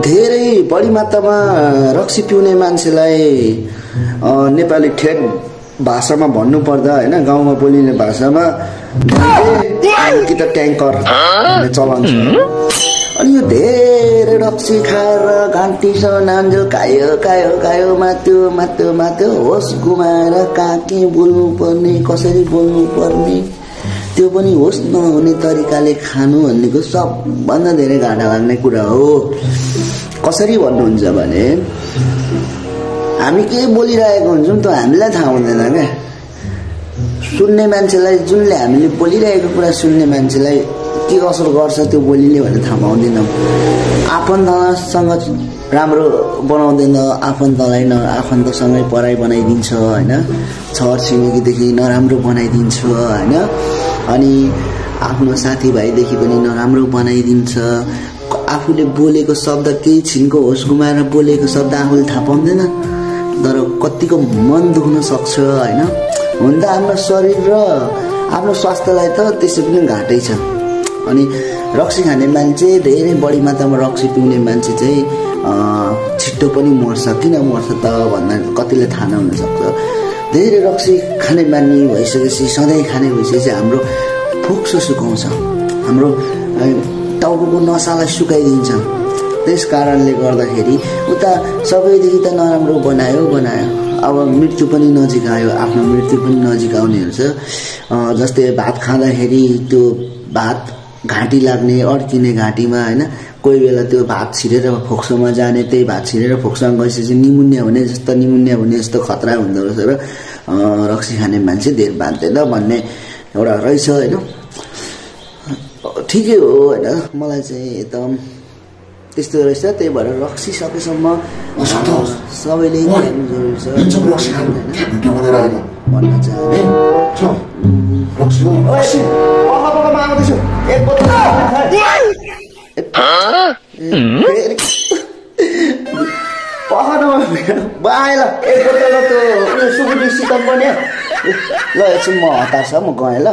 धेरै बढी मात्रामा रक्सी पिउने मान्छेलाई नेपाली ठेट भाषामा भन्नुपर्दा हैन गाउँमा बोलिने भाषामा कि त ट्याङ्कर भन्ने चलन छ। अनि यो धेरै रक्सी खाएर घन्टीस नान्जो कायो कायो कायो माथ्यो होस गुमाएर कहाँ के बोल्नु पर्ने कसरी बोल्नु पर्ने त्यो पनि होस नहुने तरिकाले खानु भन्नेको सबभन्दा धेरै घाटा लाग्ने कुरा हो। कसरी भन्नुहुन्छ भने हामी के बोलिरहेको हुन्छौँ त हामीलाई थाहा हुँदैन क्या। सुन्ने मान्छेलाई जुनले हामीले बोलिरहेको कुरा सुन्ने मान्छेलाई के असर गर्छ त्यो बोलिने भनेर थाहा पाउँदैनौँ। आफन्तसँग राम्रो बनाउँदैन, आफन्तलाई आफन्तसँगै पराई बनाइदिन्छ होइन, छर छिमेकीदेखि नराम्रो बनाइदिन्छ होइन, अनि आफ्नो साथीभाइदेखि पनि नराम्रो बनाइदिन्छ। आफूले बोलेको शब्द केही छिनको होस गुमाएर बोलेको शब्द आफूले थाहा पाउँदैन, तर कतिको मन दुख्न सक्छ होइन। हुन त आफ्नो शरीर र आफ्नो स्वास्थ्यलाई त त्यसै पनि घाटै छ। अनि रक्सी खाने मान्छे धेरै बढी मात्रामा रक्सी पिउने मान्छे चाहिँ छिट्टो पनि मर्छ। किन मर्छ त भन्दा कतिले थाहा नहुनसक्छ। धेरै रक्सी खाने बानी भइसकेपछि सधैँ खाने भइसकेपछि हाम्रो फोक्सो सुकाउँछ, हाम्रो टाउको नसालाई सुकाइदिन्छ। त्यस कारणले गर्दाखेरि उता सबैदेखि त नराम्रो बनायो। अब मृत्यु पनि नजिक आयो, आफ्नो मृत्यु पनि नजिक आउनेहरू छ। जस्तै भात खाँदाखेरि त्यो भात घाँटी लाग्ने, अड्किने घाँटीमा होइन, कोही बेला त्यो भात छिरेर फोक्सोमा जाने, त्यही भात छिरेर फोक्सोमा गइसकेपछि निमोनिया हुने जस्तो खतरा हुँदो रहेछ र रक्सी खाने मान्छे धेर बाँध्दैन भन्ने एउटा रहेछ होइन। ठिकै हो होइन, मलाई चाहिँ एकदम त्यस्तो रहेछ। त्यही भएर रक्सी सकेसम्म सबैले हेर्नु जरुरी छ भन्न चाहे। ल एकछिन म हतार छ, म गएँ ल।